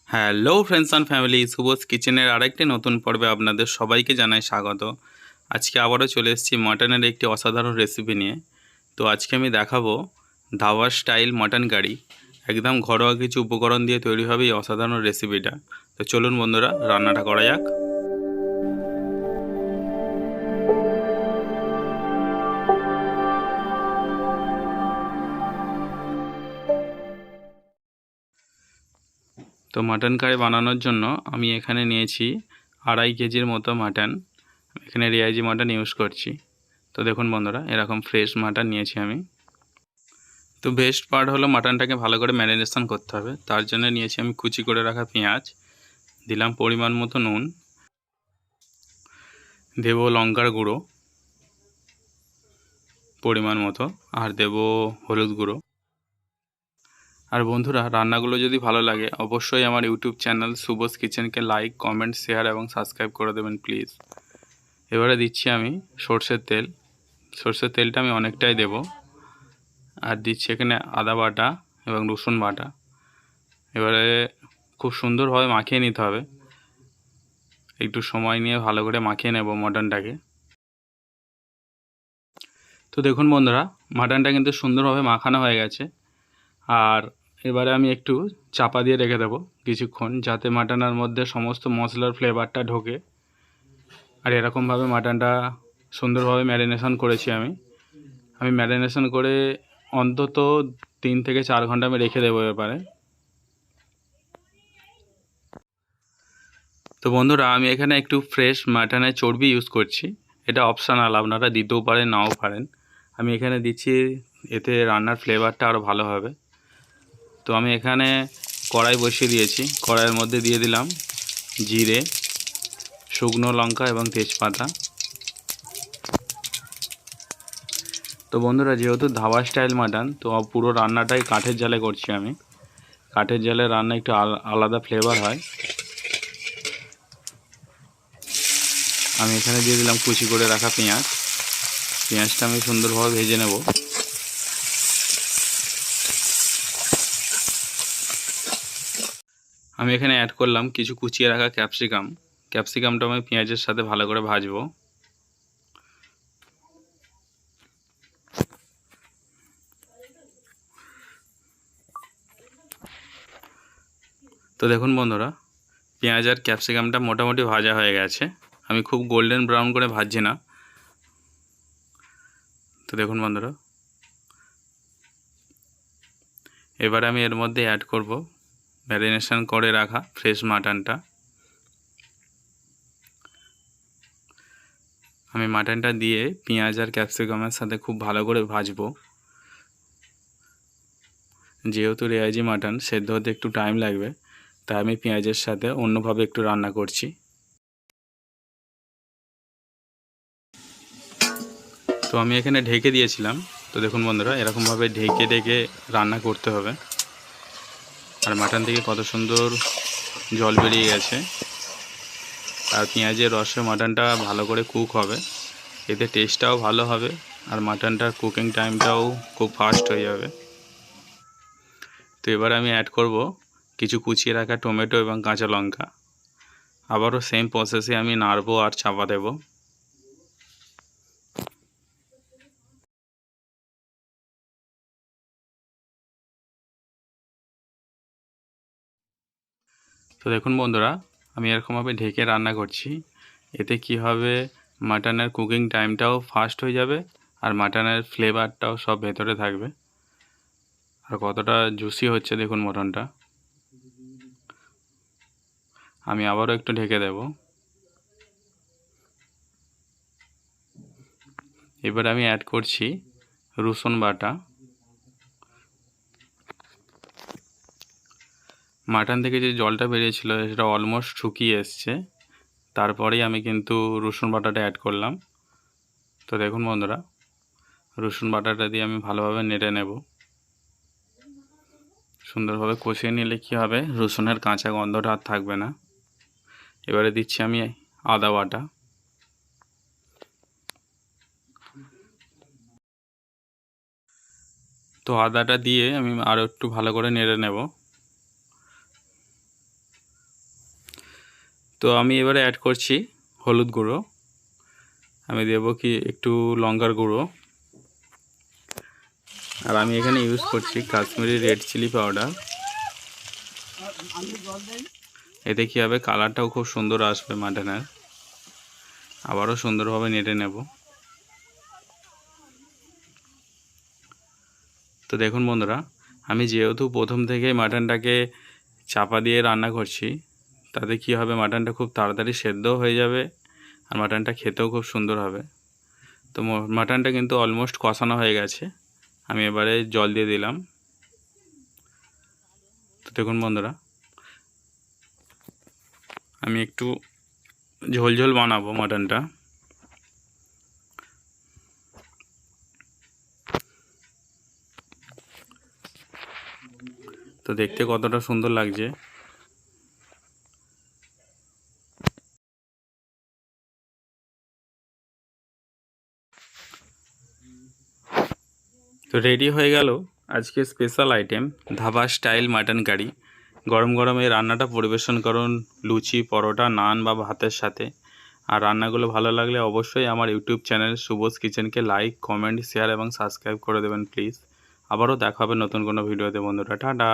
Hello friends and family, শুভস কিচেনের আরেকটি নতুন পর্বে আপনাদের সবাইকে জানাই স্বাগত। আজকে আবারও চলে এসেছি মাটনের একটি অসাধারণ রেসিপি নিয়ে। তো আজকে আমি দেখাবো ধাবা স্টাইল মাটন কারি। একদম ঘরোয়া কিছু উপকরণ দিয়ে তৈরি হবে এই অসাধারণ রেসিপিটা। তো চলুন বন্ধুরা, রান্নাটা করা যাক। তো মাটন কারি বানানোর জন্য আমি এখানে নিয়েছি 2.5 কেজির মতো মাটন। এখানে রিয়াজি মাটন ইউজ করছি। তো দেখুন বন্ধুরা, এরকম ফ্রেশ মাটন নিয়েছি আমি। তো বেস্ট পার্ট হলো মাটনটাকে ভালো করে ম্যারিনেশন করতে হবে। তার জন্য নিয়েছি আমি কুচি করে রাখা পেঁয়াজ, দিলাম পরিমাণ মতো নুন, দেব লঙ্কার গুঁড়ো পরিমাণ মতো, আর দেব হলুদ গুঁড়ো। আর বন্ধুরা, রান্নাগুলো যদি ভালো লাগে অবশ্যই আমার YouTube channel শুভস কিচেনকে like, comment, share এবং সাবস্ক্রাইব করে দেবেন প্লিজ। এবারে দিচ্ছি আমি সর্ষের তেল। সর্ষের তেলটা আমি অনেকটাই দেব। আর দিচ্ছি এখানে আদা বাটা এবং রসুন বাটা। এবারে খুব সুন্দরভাবে মাখিয়ে নিতে হবে। একটু সময় নিয়ে ভালো করে মাখিয়ে নেব মাটনটাকে। তো দেখুন বন্ধুরা, মাটনটা কিন্তু সুন্দরভাবে মাখানো হয়ে গেছে। আর এবারে আমি একটু চাপা দিয়ে রেখে দেবো কিছুক্ষণ, যাতে মাটনের মধ্যে সমস্ত মশলার ফ্লেভারটা ঢোকে। আর এরকমভাবে মাটনটা সুন্দরভাবে ম্যারিনেশন করেছি আমি ম্যারিনেশন করে অন্তত 3 থেকে 4 ঘন্টা আমি রেখে দেবো এবারে। তো বন্ধুরা, আমি এখানে একটু ফ্রেশ মাটনের চর্বি ইউজ করছি। এটা অপশনাল, আপনারা দিতেও পারেন নাও পারেন। আমি এখানে দিচ্ছি, এতে রান্নার ফ্লেভারটা আরও ভালো হবে। তো আমি এখানে কড়াই বসিয়ে দিয়েছি। কড়াইয়ের মধ্যে দিয়ে দিলাম জিরে, শুকনো লঙ্কা এবং তেজপাতা। তো বন্ধুরা, যেহেতু ধাবা স্টাইল মাটন, তো পুরো রান্নাটাই কাঠের জালে করছি আমি। কাঠের জালে রান্না একটু আলাদা ফ্লেভার হয়। আমি এখানে দিয়ে দিলাম কুচি করে রাখা পেঁয়াজ। পেঁয়াজটা আমি সুন্দরভাবে ভেজে নেব। আমি এখানে অ্যাড করলাম কিছু কুচিয়ে রাখা ক্যাপসিকাম। ক্যাপসিকামটা আমি পেঁয়াজের সাথে ভালো করে ভাজবো। তো দেখুন বন্ধুরা, পেঁয়াজ আর ক্যাপসিকামটা মোটামুটি ভাজা হয়ে গেছে। আমি খুব গোল্ডেন ব্রাউন করে ভাজছি না। তো দেখুন বন্ধুরা, এবার আমি এর মধ্যে অ্যাড করব ম্যারিনেশন করে রাখা ফ্রেশ মাটনটা। আমি মাটনটা দিয়ে পেঁয়াজ আর ক্যাপসিকামের সাথে খুব ভালো করে ভাজবো। যেহেতু রেয়াজি মাটন, সেদ্ধ হতে একটু টাইম লাগবে, তাই আমি পেঁয়াজের সাথে অন্যভাবে একটু রান্না করছি। তো আমি এখানে ঢেকে দিয়েছিলাম। তো দেখুন বন্ধুরা, এরকমভাবে ঢেকে ঢেকে রান্না করতে হবে। আর মাটন থেকে কত সুন্দর জল বেরিয়ে গেছে। আর পেঁয়াজের রসে মাটনটা ভালো করে কুক হবে, এতে টেস্টটাও ভালো হবে। আর মাটনটার কুকিং টাইমটাও খুব ফাস্ট হয়ে যাবে। তো এবার আমি অ্যাড করব কিছু কুচিয়ে রাখা টমেটো এবং কাঁচা লঙ্কা। আবারও সেম প্রসেসে আমি নাড়বো আর চাপা দেব। তো দেখুন বন্ধুরা, আমি এরকমভাবে ঢেকে রান্না করছি। এতে কি হবে, মাটনের কুকিং টাইমটাও ফাস্ট হয়ে যাবে, আর মাটনের ফ্লেভারটাও সব ভেতরে থাকবে। আর কতটা জুসি হচ্ছে দেখুন মটনটা। আমি আবারও একটু ঢেকে দেব। এবার আমি অ্যাড করছি রসুন বাটা। মাটন থেকে যে জলটা বেরিয়েছিল সেটা অলমোস্ট শুকিয়ে এসছে। তারপরেই আমি কিন্তু রসুন বাটাটা অ্যাড করলাম। তো দেখুন বন্ধুরা, রসুন বাটাটা দিয়ে আমি ভালোভাবে নেড়ে নেব। সুন্দরভাবে কষিয়ে নিলে কি হবে, রসুনের কাঁচা গন্ধটা আর থাকবে না। এবারে দিচ্ছি আমি আদা বাটা। তো আদাটা দিয়ে আমি আরও একটু ভালো করে নেড়ে নেব। তো আমি এবারে অ্যাড করছি হলুদ গুঁড়ো, আমি দেবো কি একটু লঙ্কার গুঁড়ো, আর আমি এখানে ইউজ করছি কাশ্মীরি রেড চিলি পাউডার। এতে কী হবে, কালারটাও খুব সুন্দর আসবে মাটনের। আবারও সুন্দরভাবে নেড়ে নেব। তো দেখুন বন্ধুরা, আমি যেহেতু প্রথম থেকেই মাটনটাকে চাপা দিয়ে রান্না করছি, তাতে কী হবে, মাটনটা খুব তাড়াতাড়ি সেদ্ধও হয়ে যাবে আর মাটনটা খেতেও খুব সুন্দর হবে। তো মাটনটা কিন্তু অলমোস্ট কষানো হয়ে গেছে, আমি এবারে জল দিয়ে দিলাম। তো দেখুন বন্ধুরা, আমি একটু ঝোল ঝোল বানাবো মাটনটা। তো দেখতে কতটা সুন্দর লাগছে। তো রেডি হয়ে গেল আজকে special item dhaba style mutton curry. গরম গরম এই রান্নাটা পরিবেশন করুন লুচি, পরোটা, নান বা ভাতের সাথে। আর রান্নাগুলো ভালো লাগলে অবশ্যই আমার YouTube channel শুভস কিচেনকে like, comment, share এবং সাবস্ক্রাইব করে দেবেন প্লিজ। আবারও দেখা হবে নতুন কোনো ভিডিওতে বন্ধুরা। টাটা।